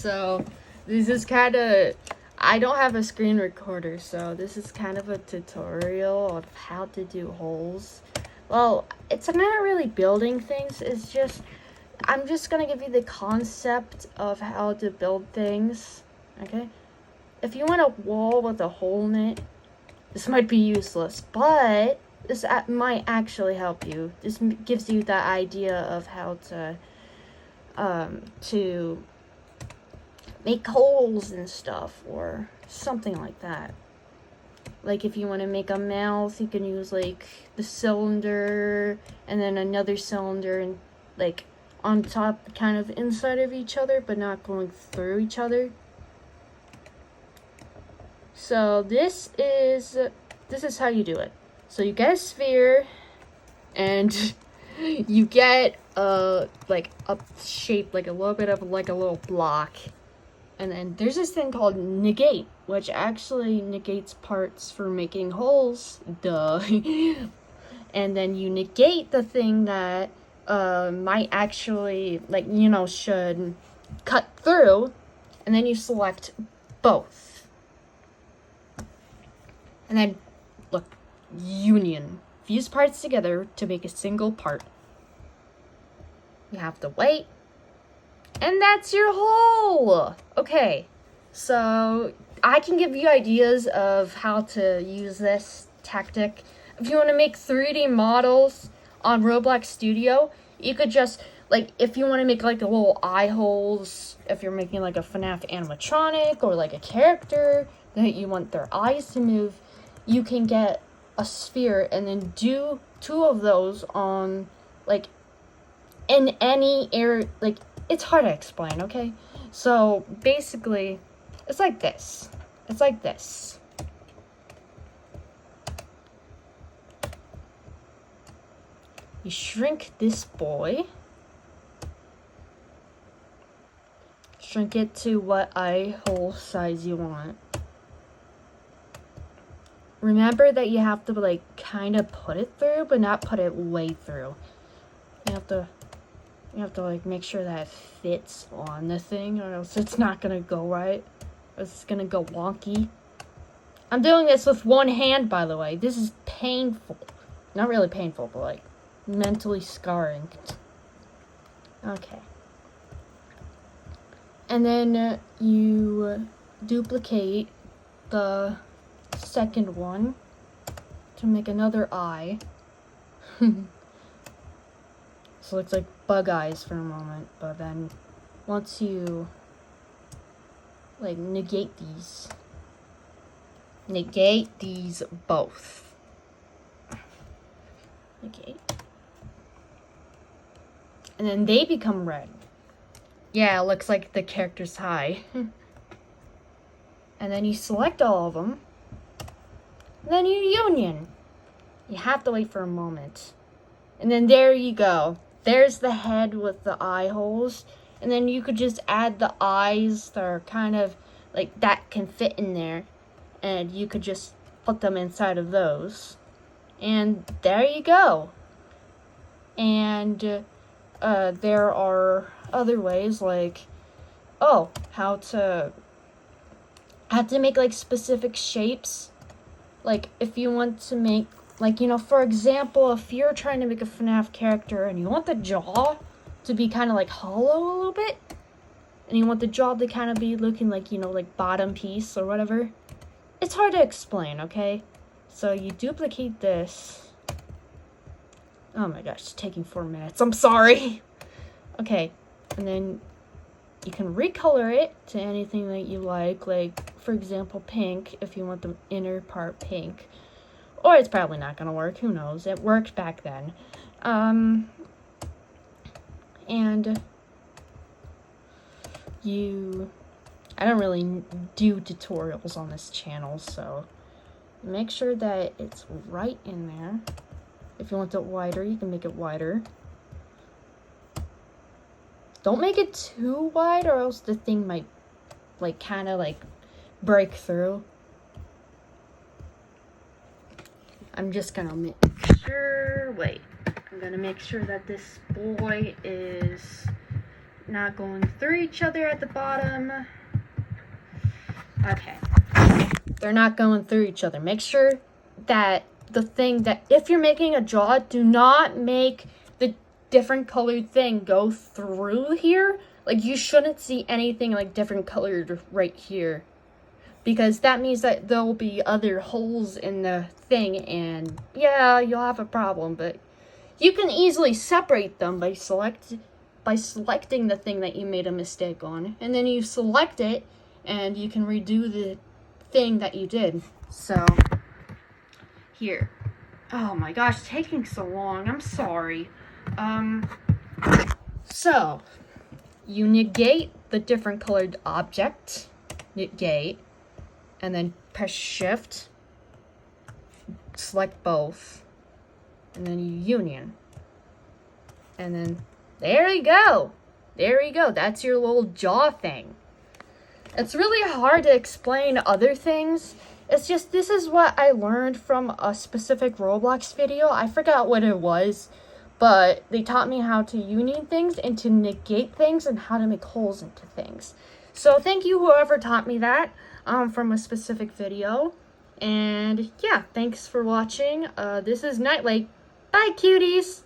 So this is kind of, I don't have a screen recorder, so this is kind of a tutorial of how to do holes. Well, it's not really building things, it's just, I'm just gonna give you the concept of how to build things, okay? If you want a wall with a hole in it, this might be useless, but this might actually help you. This gives you the idea of how to make holes and stuff, or something like that. Like if you want to make a mouth, you can use like the cylinder and then another cylinder and like on top, kind of inside of each other, but not going through each other. So this is how you do it. So you get a sphere and you get like a shape, like a little bit of like a little block. And then there's this thing called negate, which actually negates parts for making holes. Duh. And then you negate the thing that might actually, like, should cut through. And then you select both. And then, look, union. Fuse parts together to make a single part. You have to wait. And that's your hole! Okay, so I can give you ideas of how to use this tactic. If you want to make 3D models on Roblox Studio, you could just, like, if you want to make, like, the little eye holes, if you're making, like, a FNAF animatronic or, like, a character that you want their eyes to move, you can get a sphere and then do 2 of those on, like, in any area, like, it's hard to explain, okay? So, basically, it's like this. It's like this. You shrink this boy. Shrink it to what eye hole size you want. Remember that you have to, like, kind of put it through, but not put it way through. You have to, like, make sure that it fits on the thing, or else it's not gonna go right. It's gonna go wonky. I'm doing this with one hand, by the way. This is painful. Not really painful, but, like, mentally scarring. Okay. And then you duplicate the second one to make another eye. So it looks like bug eyes for a moment, but then once you, like, negate these both. Negate. And then they become red. Yeah, it looks like the character's eye. And then you select all of them. And then you union. You have to wait for a moment. And then there you go. There's the head with the eye holes. And then you could just add the eyes that are kind of like that can fit in there. And you could just put them inside of those. And there you go. And there are other ways, like, how to make, like, specific shapes. Like, if you want to make, like, for example, if you're trying to make a FNAF character and you want the jaw to be kind of, like, hollow a little bit, and you want the jaw to kind of be looking like, like, bottom piece or whatever, it's hard to explain, okay? So you duplicate this. Oh my gosh, it's taking 4 minutes. I'm sorry. Okay, and then you can recolor it to anything that you like, for example, pink, if you want the inner part pink. Or it's probably not going to work, who knows, it worked back then. And I don't really do tutorials on this channel, so make sure that it's right in there. If you want it wider, you can make it wider. Don't make it too wide, or else the thing might, like, kind of, like, break through. I'm just gonna make sure, I'm gonna make sure that this boy is not going through each other at the bottom. Okay. They're not going through each other. Make sure that the thing that, if you're making a jaw, do not make the different colored thing go through here. Like, you shouldn't see anything like different colored right here, because that means that there'll be other holes in the thing, and yeah, you'll have a problem. But you can easily separate them by selecting the thing that you made a mistake on, and then you select it and you can redo the thing that you did. So here. Oh my gosh, it's taking so long. I'm sorry. So you negate the different colored object, negate, and then press shift, select both, and then you union. And then there you go. There you go. That's your little jaw thing. It's really hard to explain other things. It's just, this is what I learned from a specific Roblox video. I forgot what it was, but they taught me how to union things and to negate things and how to make holes into things. So thank you whoever taught me that from a specific video. And yeah, thanks for watching. This is Nightlight. Bye, cuties!